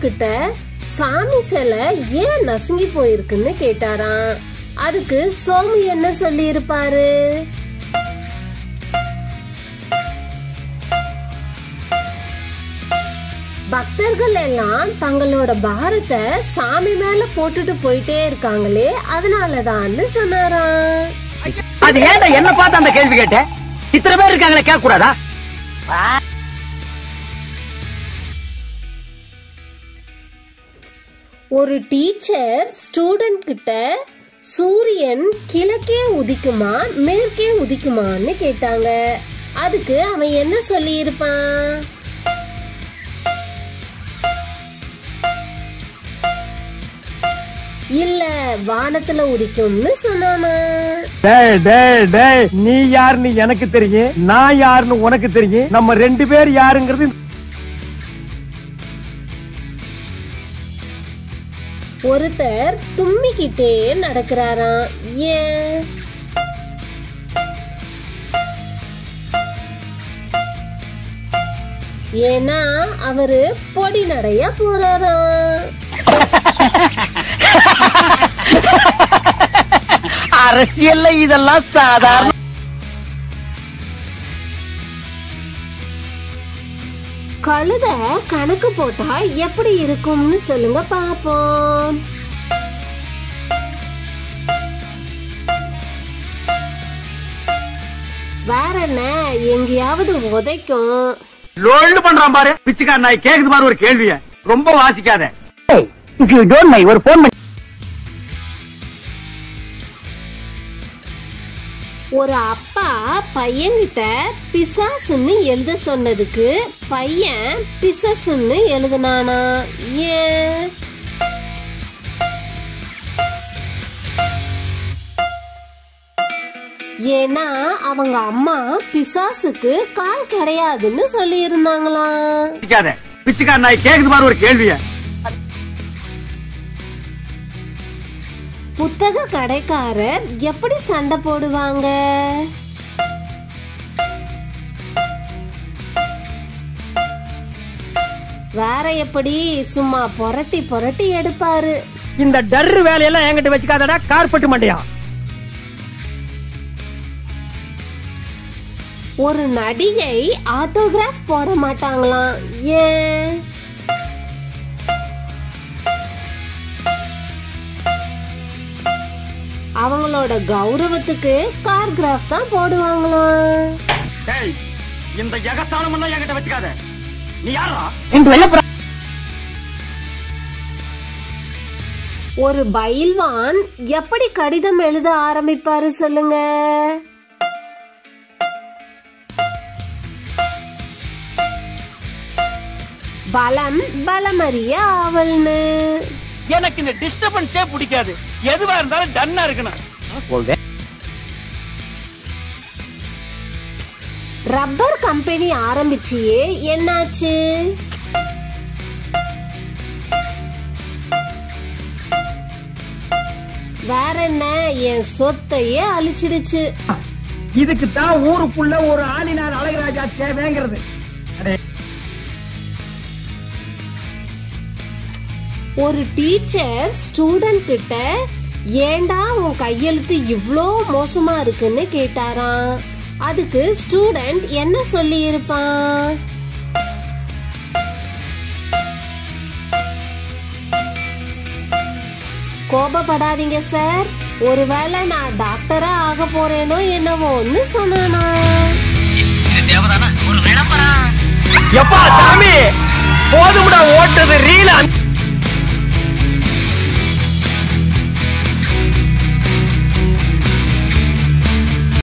கிட்ட சாமி சிலை ஏன் நசுங்கி போயிருக்குன்னு கேட்டாராம். அதுக்கு சோமு என்ன சொல்லி இருப்பாரு? பக்தர்கள் எல்லாம் தங்களோட பாரத்தை சாமி மேல போட்டுட்டு போயிட்டே இருக்காங்களே, அதனாலதான் சொன்னாராம். அது ஏன்டா என்ன பார்த்து அந்த கேள்வி கேட்ட? இத்தனை பேர் இருக்காங்களே, கேட்க கூடாதா? ஒரு டீச்சர் ஸ்டூடெண்ட் கிட்ட சூரியன் கிழக்கே உதிக்குமா மேற்கே உதிக்குமான்னு கேட்டாங்க. அதுக்கு அவன் என்ன சொல்லி இருப்பான்? இல்ல, வானத்துல உதிக்கும்னு சொன்னானா. நீ யாருன்னு எனக்கு தெரியும், நான் யாருன்னு உனக்கு தெரியும். நம்ம ரெண்டு பேர் யாருங்கிறது. ஒருத்தர் தும்மிக்கிட்டே நடக்கிறாராம். ஏன்? ஏன்னா அவரு பொடி நடைய போறாராம். அரசியல்ல இதெல்லாம் சாதாரண. கழுத கணக்கு போட்டா எப்படி இருக்கும்னு சொல்லுங்க பாப்போம். வேற என்ன, எங்கேயாவது உதைக்கும். லோல்டு பண்றான் பாரு பிச்சுக்கார நாய். கேக்குது பாரு ஒரு கேள்விய, ரொம்ப வாசிக்காத. ஒரு போன். ஒரு அப்பா பையன்கிட்ட பிசாசுன்னு எழுத சொன்னதுக்கு பையன் பிசஸ்ன்னு எழுதுனானா. ஏன்? ஏன்னா அவங்க அம்மா பிசாசுக்கு கால் கிடையாதுன்னு சொல்லி இருந்தாங்களாம். பிச்சுக்கார நாய். கேக்குது பாரு ஒரு கேள்விய. புத்தக கடைக்காரர் எப்படி சண்டை போடுவாங்க? வேற எப்படி, சும்மா புரட்டி புரட்டி எடுப்பாரு. இந்த டர்ரு வேலையெல்லாம் என்கிட்ட வச்சுக்காதடா, கார்பெட் மண்டையா. ஒரு நடிகை ஆட்டோகிராஃப் போட மாட்டாங்களாம். ஏன்? அவங்களோட கௌரவத்துக்கு கார்கிராஃப் தான் போடுவாங்களாம். இந்த எகத்தாளம் எல்லாம் என்கிட்ட வச்சுக்காத. நீ யாரா? ஒரு பயில்வான் எப்படி கடிதம் எழுத ஆரம்பிப்பாரு சொல்லுங்க? பலம் பலமறிய ஆவல்னு. எனக்கு இந்த டிஸ்டர்பன்ஸே பிடிக்காது. எதுவா இருந்தாலும் டன்னா இருக்கணும். ரப்பர் கம்பெனி ஆரம்பிச்சியே என்னாச்சு? வேற என்ன, என் சொத்தையே அழிச்சிடுச்சு. இதுக்கு தான் ஊருக்குள்ள ஒரு ஆளினார் அழகராஜா தேவைங்கிறது. ஒரு டீச்சர் ஸ்டூடெண்ட் கிட்ட ஏண்டா உன் கையெழுத்து இவ்ளோ மோசமா இருக்குன்னு கேட்டாராம். அதுக்கு ஸ்டூடெண்ட் என்ன சொல்லி இருப்பான்? கோபப்படாதீங்க சார், ஒருவேளை நான் டாக்டரா ஆக போறேனோ என்னவோன்னு சொன்னானா. எப்பா சாமி போதும்டா ஓட்டது ரீல்.